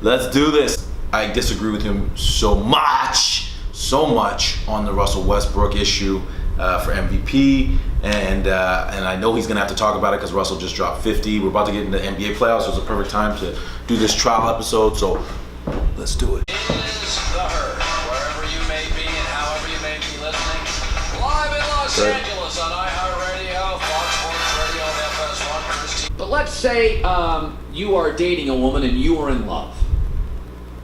Let's do this. I disagree with him so much on the Russell Westbrook issue for MVP, and I know he's gonna have to talk about it because Russell just dropped 50. We're about to get into NBA playoffs, so it's a perfect time to do this trial episode. So let's do it. It is The Herd, wherever you may be and however you may be listening, live in Los Angeles on iHeartRadio, Fox Sports Radio, and FS1. But let's say you are dating a woman and you are in love,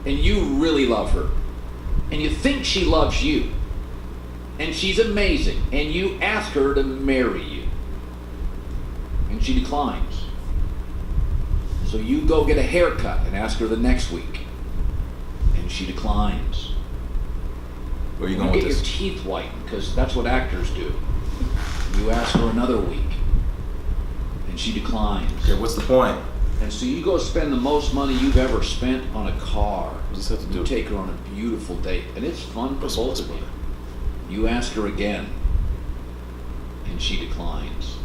and you really love her, and you think she loves you, and she's amazing, and you ask her to marry you, and she declines. So you go get a haircut and ask her the next week, and she declines. Where are you going with get this? your teeth whitened, because that's what actors do. You ask her another week, and she declines. Okay, what's the point? And so you go spend the most money you've ever spent on a car. What does this have to do? You take her on a beautiful date, and it's fun for both of you. You ask her again, and she declines.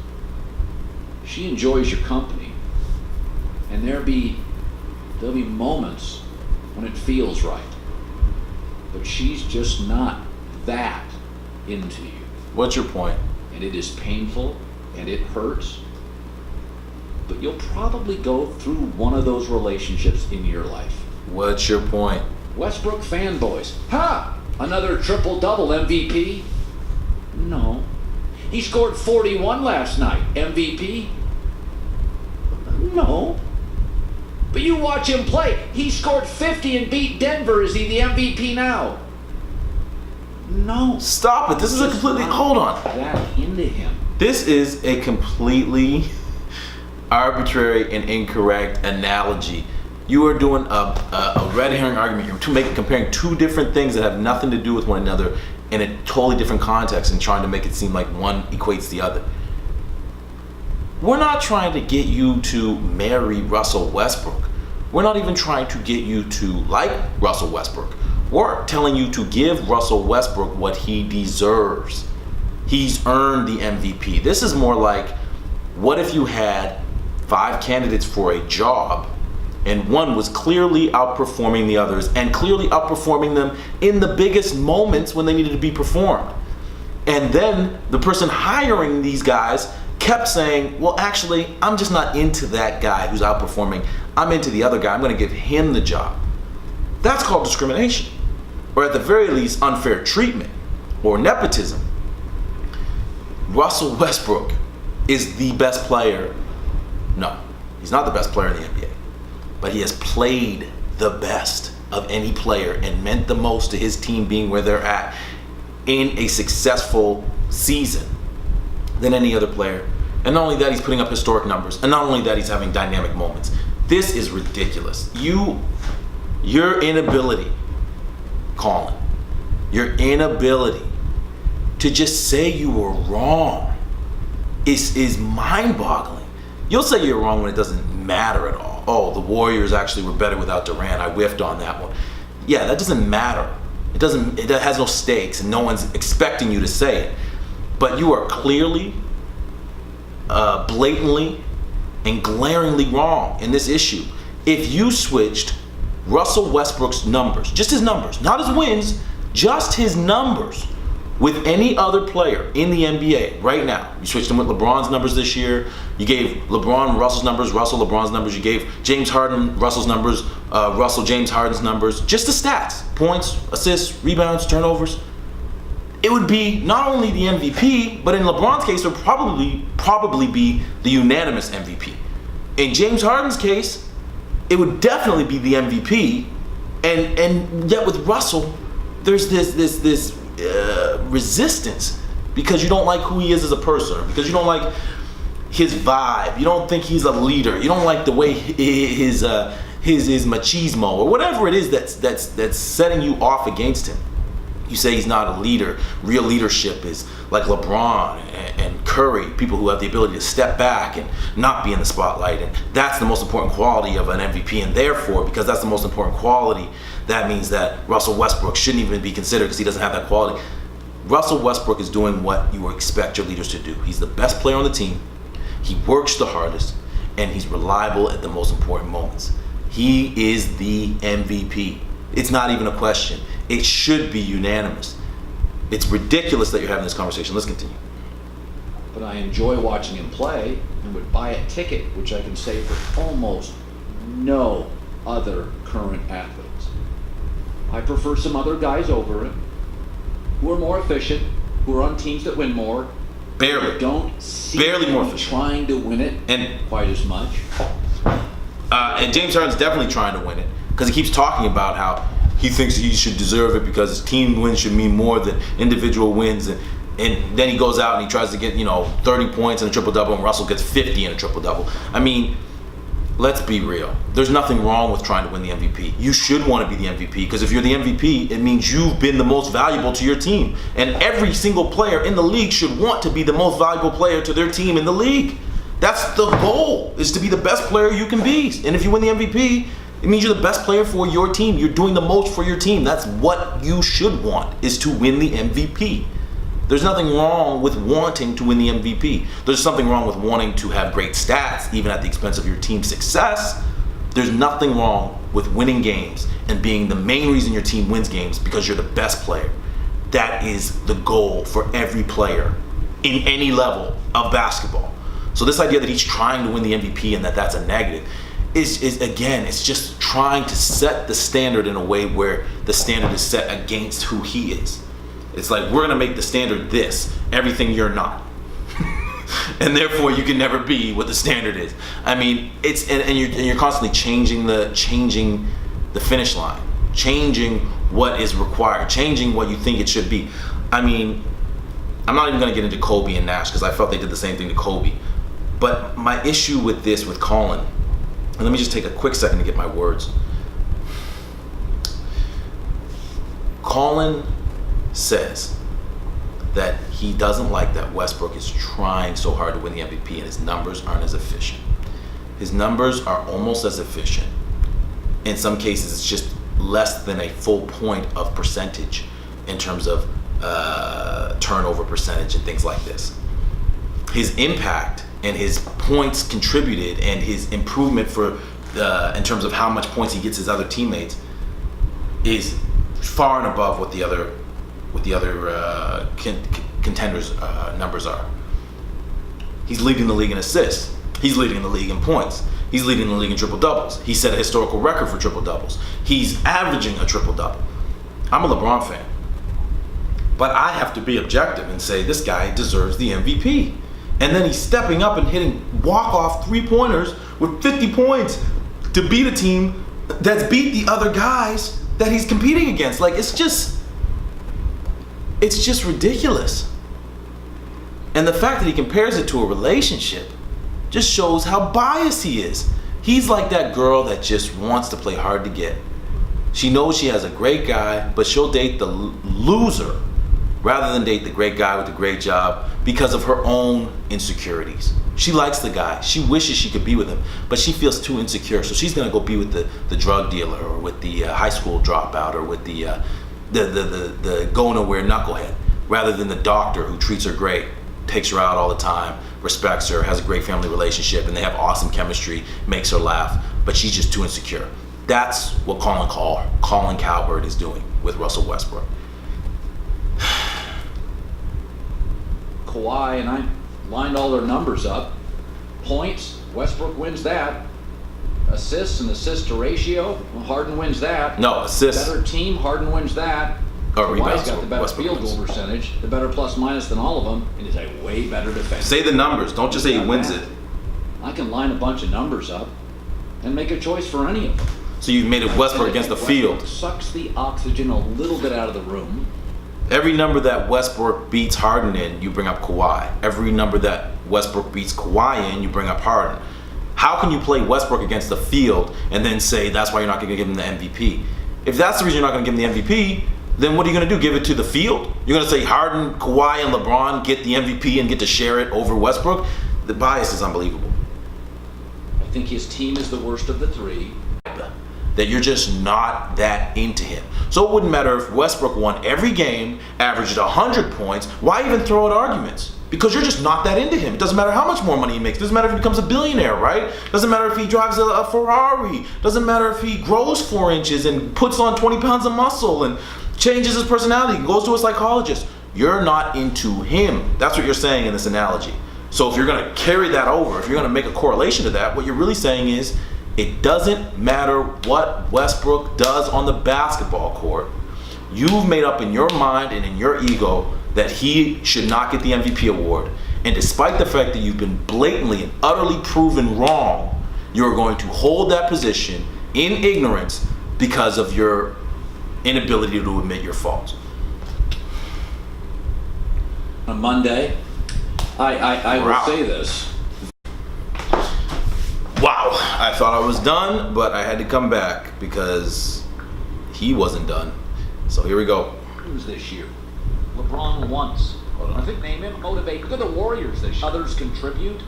She enjoys your company, and there'll be moments when it feels right, but she's just not that into you. What's your point? And it is painful, and it hurts, but you'll probably go through one of those relationships in your life. What's your point? Westbrook fanboys. Ha! Another triple-double MVP? No. He scored 41 last night. MVP? No. But you watch him play. He scored 50 and beat Denver. Is he the MVP now? No. Stop it. This is a completely... Hold on. That into him. This is a completely arbitrary and incorrect analogy. You are doing a red herring argument. You're comparing two different things that have nothing to do with one another in a totally different context and trying to make it seem like one equates the other. We're not trying to get you to marry Russell Westbrook. We're not even trying to get you to like Russell Westbrook. We're telling you to give Russell Westbrook what he deserves. He's earned the MVP. This is more like, what if you had 5 candidates for a job and one was clearly outperforming the others and clearly outperforming them in the biggest moments when they needed to be performed. And then the person hiring these guys kept saying, well, actually, I'm just not into that guy who's outperforming. I'm into the other guy. I'm going to give him the job. That's called discrimination, or at the very least, unfair treatment or nepotism. Russell Westbrook is the best player. No, he's not the best player in the NBA, but he has played the best of any player and meant the most to his team being where they're at in a successful season than any other player. And not only that, he's putting up historic numbers, and not only that, he's having dynamic moments. This is ridiculous. Your inability, Colin, your inability to just say you were wrong is mind-boggling. You'll say you're wrong when it doesn't matter at all. Oh, the Warriors actually were better without Durant. I whiffed on that one. Yeah, that doesn't matter. It has no stakes, and no one's expecting you to say it. But you are clearly, blatantly, and glaringly wrong in this issue. If you switched Russell Westbrook's numbers, just his numbers, not his wins, just his numbers, with any other player in the NBA right now, you switched them with LeBron's numbers this year, you gave LeBron Russell's numbers, Russell LeBron's numbers, you gave James Harden Russell's numbers, Russell James Harden's numbers, just the stats, points, assists, rebounds, turnovers, it would be not only the MVP, but in LeBron's case, it would probably be the unanimous MVP. In James Harden's case, it would definitely be the MVP, and yet with Russell, there's this resistance because you don't like who he is as a person, because you don't like his vibe, you don't think he's a leader, you don't like the way his machismo or whatever it is that's setting you off against him. You say he's not a leader. Real leadership is like LeBron and Curry, people who have the ability to step back and not be in the spotlight, and that's the most important quality of an MVP, and therefore, because that's the most important quality, that means that Russell Westbrook shouldn't even be considered because he doesn't have that quality. Russell Westbrook is doing what you expect your leaders to do. He's the best player on the team. He works the hardest, and he's reliable at the most important moments. He is the MVP. It's not even a question. It should be unanimous. It's ridiculous that you're having this conversation. Let's continue. But I enjoy watching him play and would buy a ticket, which I can say for almost no other current athletes. I prefer some other guys over him who are more efficient, who are on teams that win more. Barely. Don't see Barely more him efficient. trying to win it And quite as much. And James Harden's definitely trying to win it because he keeps talking about how he thinks he should deserve it because his team wins should mean more than individual wins. And then he goes out and he tries to get, 30 points and a triple-double, and Russell gets 50 and a triple-double. I mean, let's be real. There's nothing wrong with trying to win the MVP. You should want to be the MVP because if you're the MVP, it means you've been the most valuable to your team. And every single player in the league should want to be the most valuable player to their team in the league. That's the goal, is to be the best player you can be. And if you win the MVP, it means you're the best player for your team. You're doing the most for your team. That's what you should want, is to win the MVP. There's nothing wrong with wanting to win the MVP. There's something wrong with wanting to have great stats, even at the expense of your team's success. There's nothing wrong with winning games and being the main reason your team wins games because you're the best player. That is the goal for every player in any level of basketball. So this idea that he's trying to win the MVP and that's a negative is again, it's just trying to set the standard in a way where the standard is set against who he is. It's like, we're gonna make the standard this, everything you're not. And therefore you can never be what the standard is. I mean, it's and you're constantly changing the finish line, changing what is required, changing what you think it should be. I mean, I'm not even gonna get into Kobe and Nash because I felt they did the same thing to Kobe. But my issue with this, with Colin, and let me just take a quick second to get my words. Colin says that he doesn't like that Westbrook is trying so hard to win the MVP and his numbers aren't as efficient. His numbers are almost as efficient. In some cases, it's just less than a full point of percentage in terms of turnover percentage and things like this. His impact and his points contributed and his improvement for in terms of how much points he gets his other teammates is far and above what the other contenders' numbers are. He's leading the league in assists. He's leading the league in points. He's leading the league in triple doubles. He set a historical record for triple doubles. He's averaging a triple double. I'm a LeBron fan, but I have to be objective and say this guy deserves the MVP. And then he's stepping up and hitting walk-off three-pointers with 50 points to beat a team that's beat the other guys that he's competing against. Like, it's just ridiculous. And the fact that he compares it to a relationship just shows how biased he is. He's like that girl that just wants to play hard to get. She knows she has a great guy, but she'll date the loser rather than date the great guy with the great job because of her own insecurities. She likes the guy. She wishes she could be with him, but she feels too insecure. So she's gonna go be with the drug dealer or with the high school dropout or with the go nowhere knucklehead, rather than the doctor who treats her great, takes her out all the time, respects her, has a great family relationship, and they have awesome chemistry, makes her laugh, but she's just too insecure. That's what Colin Cowherd is doing with Russell Westbrook. Kawhi and I lined all their numbers up. Points, Westbrook wins that. Assists and assist to ratio, well, Harden wins that. No, assists. Better team, Harden wins that. Or rebounds. Kawhi's got the better Westbrook field goal wins. percentage, the better plus minus than all of them, and he's a way better defender. Say the numbers. Don't just say he wins it. I can line a bunch of numbers up and make a choice for any of them. So you've made it Westbrook against the Westbrook field. sucks the oxygen a little bit out of the room. Every number that Westbrook beats Harden in, you bring up Kawhi. Every number that Westbrook beats Kawhi in, you bring up Harden. How can you play Westbrook against the field and then say that's why you're not going to give him the MVP? If that's the reason you're not going to give him the MVP, then what are you going to do? Give it to the field? You're going to say Harden, Kawhi, and LeBron get the MVP and get to share it over Westbrook? The bias is unbelievable. I think his team is the worst of the three. That you're just not that into him. So it wouldn't matter if Westbrook won every game, averaged 100 points. Why even throw out arguments? because you're just not that into him. It doesn't matter how much more money he makes. It doesn't matter if he becomes a billionaire, right? Doesn't matter if he drives a Ferrari. Doesn't matter if he grows 4 inches and puts on 20 pounds of muscle and changes his personality and goes to a psychologist. You're not into him. That's what you're saying in this analogy. So if you're going to carry that over, if you're going to make a correlation to that, what you're really saying is it doesn't matter what Westbrook does on the basketball court. You've made up in your mind and in your ego that he should not get the MVP award. And despite the fact that you've been blatantly and utterly proven wrong, you're going to hold that position in ignorance because of your inability to admit your faults. On Monday, I will say this. Wow, I thought I was done, but I had to come back because he wasn't done. So here we go. Who's this year? LeBron once. I think name him, motivate. Look at the Warriors this year. Others contribute.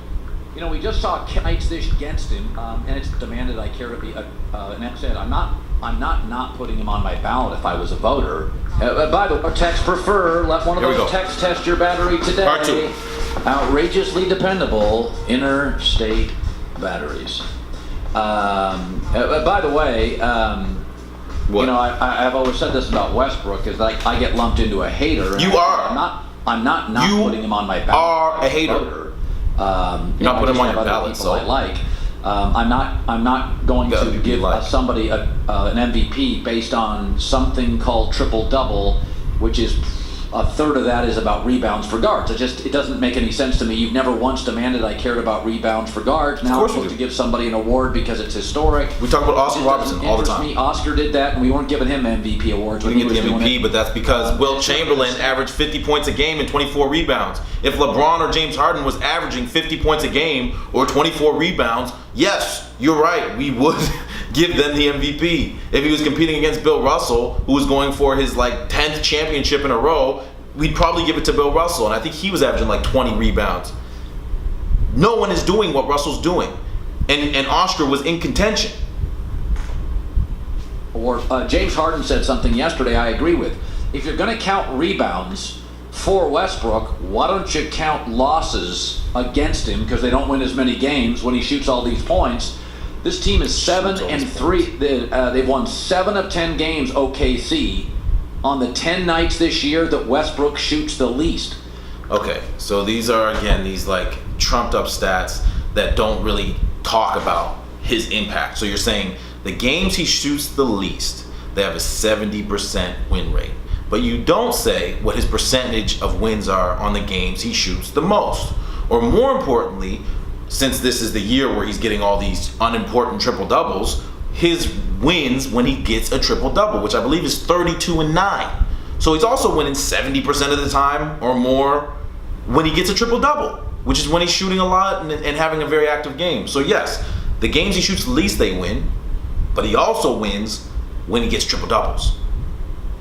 You know, we just saw Knights this against him, and it's demanded I care to be an episode. I'm not putting him on my ballot if I was a voter. By the way, text prefer. Let one of those texts test your battery today. Part 2. Outrageously dependable interstate batteries. By the way, What? you know, I've always said this about Westbrook is like I get lumped into a hater. You are. I'm not You putting him on my ballot. are a hater. Voter. You're not putting him on your ballot, so I like. I'm not going The to MVP give like. somebody an MVP based on something called triple double, which is a third of that is about rebounds for guards. It doesn't make any sense to me. You've never once demanded I cared about rebounds for guards. Now I'm supposed to give somebody an award because it's historic. We talk about Oscar Robertson all the time. Me. Oscar did that, and we weren't giving him MVP awards. We when didn't he get the was doing MVP, it. but that's because Wilt Chamberlain averaged 50 points a game and 24 rebounds. If LeBron or James Harden was averaging 50 points a game or 24 rebounds, yes, you're right, we would give them the MVP. If he was competing against Bill Russell, who was going for his 10th championship in a row, we'd probably give it to Bill Russell, and I think he was averaging 20 rebounds. No one is doing what Russell's doing, and Oscar was in contention. Or James Harden said something yesterday I agree with. If you're going to count rebounds for Westbrook, why don't you count losses against him because they don't win as many games when he shoots all these points? This team is 7-3. They've won 7 of 10 games, OKC, on the 10 nights this year that Westbrook shoots the least. Okay, so these are, again, these trumped up stats that don't really talk about his impact. So you're saying the games he shoots the least, they have a 70% win rate. But you don't say what his percentage of wins are on the games he shoots the most. Or more importantly, since this is the year where he's getting all these unimportant triple doubles, his wins when he gets a triple double, which I believe is 32-9. So he's also winning 70% of the time or more when he gets a triple double, which is when he's shooting a lot and having a very active game. So yes, the games he shoots the least, they win, but he also wins when he gets triple doubles.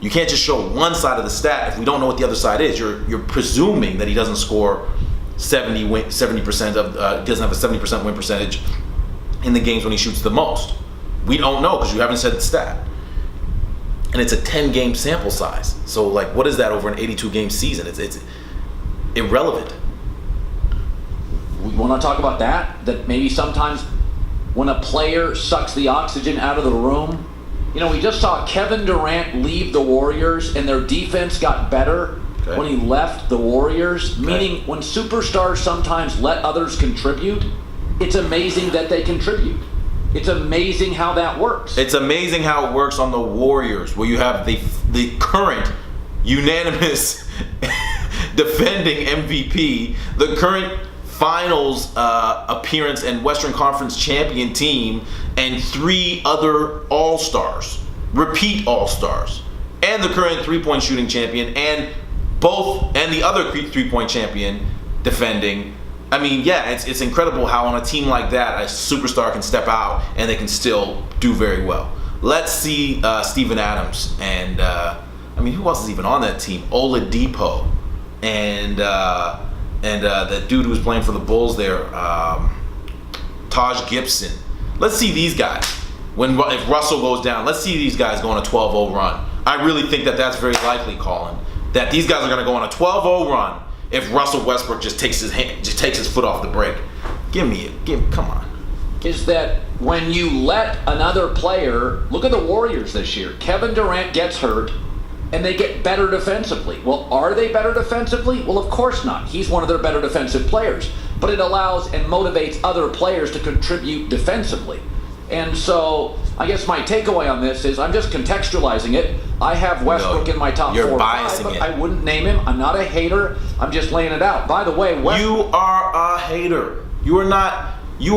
You can't just show one side of the stat if we don't know what the other side is. You're presuming that he doesn't score 70% of doesn't have a 70% win percentage in the games when he shoots the most. We don't know because you haven't said the stat. And it's a 10-game sample size. So what is that over an 82-game season? It's irrelevant. We want to talk about that? That maybe sometimes when a player sucks the oxygen out of the room, we just saw Kevin Durant leave the Warriors and their defense got better when he left the Warriors. Meaning when superstars sometimes let others contribute, it's amazing that they contribute. It's amazing how that works. It's amazing how it works on the Warriors, where you have the current unanimous defending MVP, the current finals appearance and Western Conference champion team, and 3 other all-stars, repeat all-stars, and the current three-point shooting champion, and the other three-point champion defending. I mean, yeah, it's incredible how on a team like that, a superstar can step out and they can still do very well. Let's see Steven Adams and, who else is even on that team? Oladipo and the dude who was playing for the Bulls there, Taj Gibson. Let's see these guys. If Russell goes down, let's see these guys go on a 12-0 run. I really think that that's very likely, Colin, that these guys are going to go on a 12-0 run. if Russell Westbrook just takes his foot off the brake. Come on. Is that when you let another player, look at the Warriors this year. Kevin Durant gets hurt, and they get better defensively. Well, are they better defensively? Well, of course not. He's one of their better defensive players. But it allows and motivates other players to contribute defensively. And so, I guess my takeaway on this is I'm just contextualizing it. I have Westbrook in my top 4 or 5, but I wouldn't name him. I'm not a hater. I'm just laying it out. By the way, you are a hater. You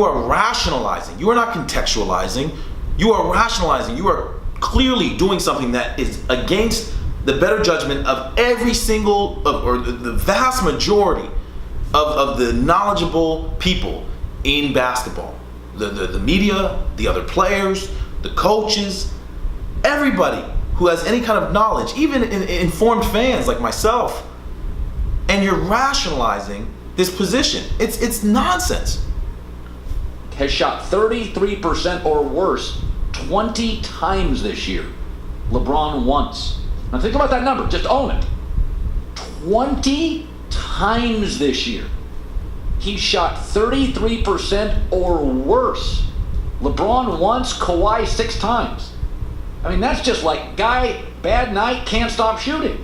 are rationalizing. You are not contextualizing. You are rationalizing. You are clearly doing something that is against the better judgment of every single, or the vast majority of the knowledgeable people in basketball. The media, the other players, the coaches, everybody who has any kind of knowledge, even informed fans like myself. And you're rationalizing this position. It's nonsense. Has shot 33% or worse 20 times this year. LeBron once. Now think about that number. Just own it. 20 times this year. He shot 33% or worse. LeBron once, Kawhi 6 times. I mean, that's just like, guy, bad night, can't stop shooting.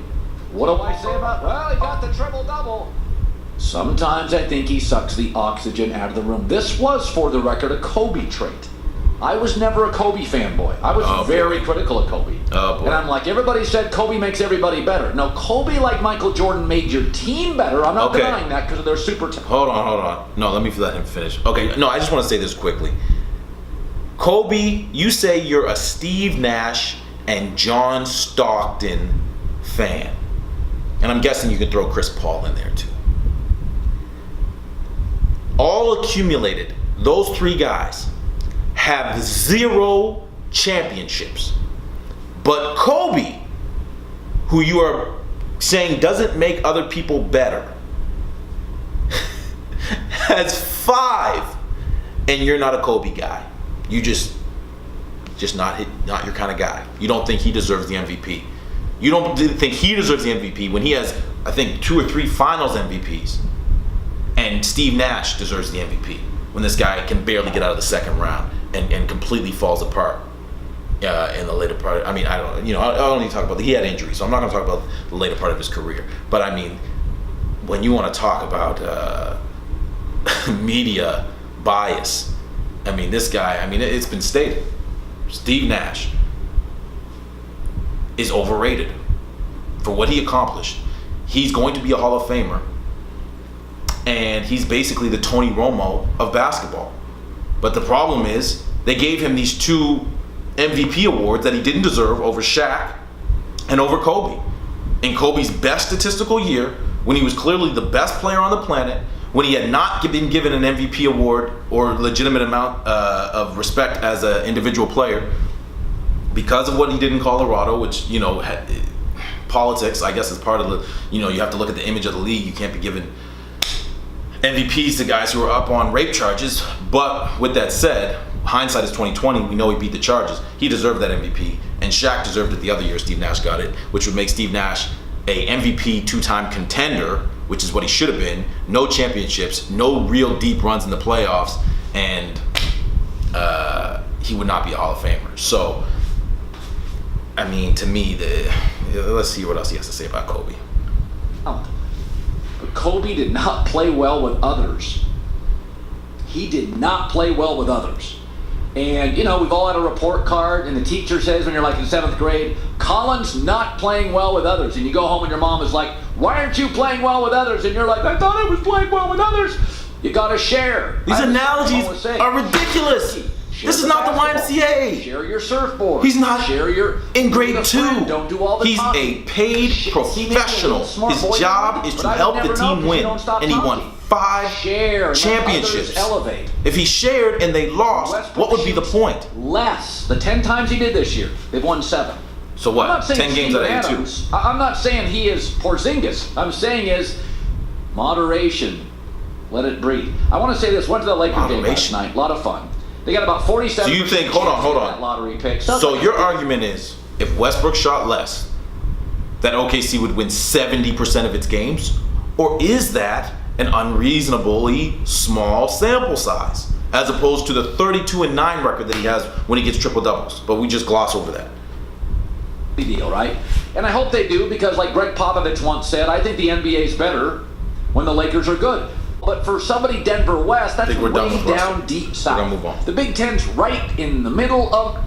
What do I say about, well, he got the triple-double. Sometimes I think he sucks the oxygen out of the room. This was, for the record, a Kobe trait. I was never a Kobe fanboy. I was very critical of Kobe. And I'm like, everybody said Kobe makes everybody better. No, Kobe, like Michael Jordan, made your team better. I'm not denying that because of their super talent. Hold on. No, let me let him finish. Okay, no, I just want to say this quickly. Kobe, you say you're a Steve Nash and John Stockton fan. And I'm guessing you could throw Chris Paul in there too. All accumulated, those 3 guys have 0 championships. But Kobe, who you are saying doesn't make other people better, has 5, and you're not a Kobe guy. You just not your kind of guy. You don't think he deserves the MVP. You don't think he deserves the MVP when he has, I think, 2 or 3 Finals MVPs. And Steve Nash deserves the MVP when this guy can barely get out of the second round and completely falls apart in the later part. I mean, I don't need to talk about he had injuries, so I'm not going to talk about the later part of his career. But I mean, when you want to talk about media bias, I mean, this guy, I mean, it's been stated, Steve Nash is overrated for what he accomplished. He's going to be a Hall of Famer. And he's basically the Tony Romo of basketball. But the problem is, they gave him these 2 MVP awards that he didn't deserve over Shaq and over Kobe. In Kobe's best statistical year, when he was clearly the best player on the planet, when he had not been given an MVP award or legitimate amount of respect as an individual player, because of what he did in Colorado, which, politics, I guess, is part of the, you have to look at the image of the league. You can't be given MVPs to guys who are up on rape charges. But with that said, hindsight is 2020. We know he beat the charges. He deserved that MVP, and Shaq deserved it the other year. Steve Nash got it, which would make Steve Nash a MVP 2-time contender, which is what he should have been. No championships, no real deep runs in the playoffs, and he would not be a Hall of Famer. So, I mean, to me, let's see what else he has to say about Kobe. Kobe did not play well with others. He did not play well with others. And, we've all had a report card, and the teacher says when you're like in 7th grade, Colin's not playing well with others. And you go home and your mom is like, why aren't you playing well with others? And you're like, I thought I was playing well with others. You got to share. These analogies are ridiculous. This is not the YMCA. Share your surfboard. He's not in grade 2. Don't do all the He's talking. A paid professional. His job is to help the team win. And he won 5 championships. Elevate. If he shared and they lost, what would be the point? Less. The 10 times he did this year, they've won 7. So what? 10 games out of 82. I'm not saying he is Porzingis. I'm saying is moderation. Let it breathe. I want to say this. Went to the Lakers game last night. A lot of fun. They got about 47%. So you think, hold on. Lottery pick. So your argument is, if Westbrook shot less, that OKC would win 70% of its games? Or is that an unreasonably small sample size, as opposed to the 32-9 record that he has when he gets triple doubles? But we just gloss over that. Deal, right? And I hope they do, because like Greg Popovich once said, I think the NBA's better when the Lakers are good. But for somebody Denver West, that's I think we're done way with Russell. down deep south. We're gonna move on. The Big Ten's right in the middle of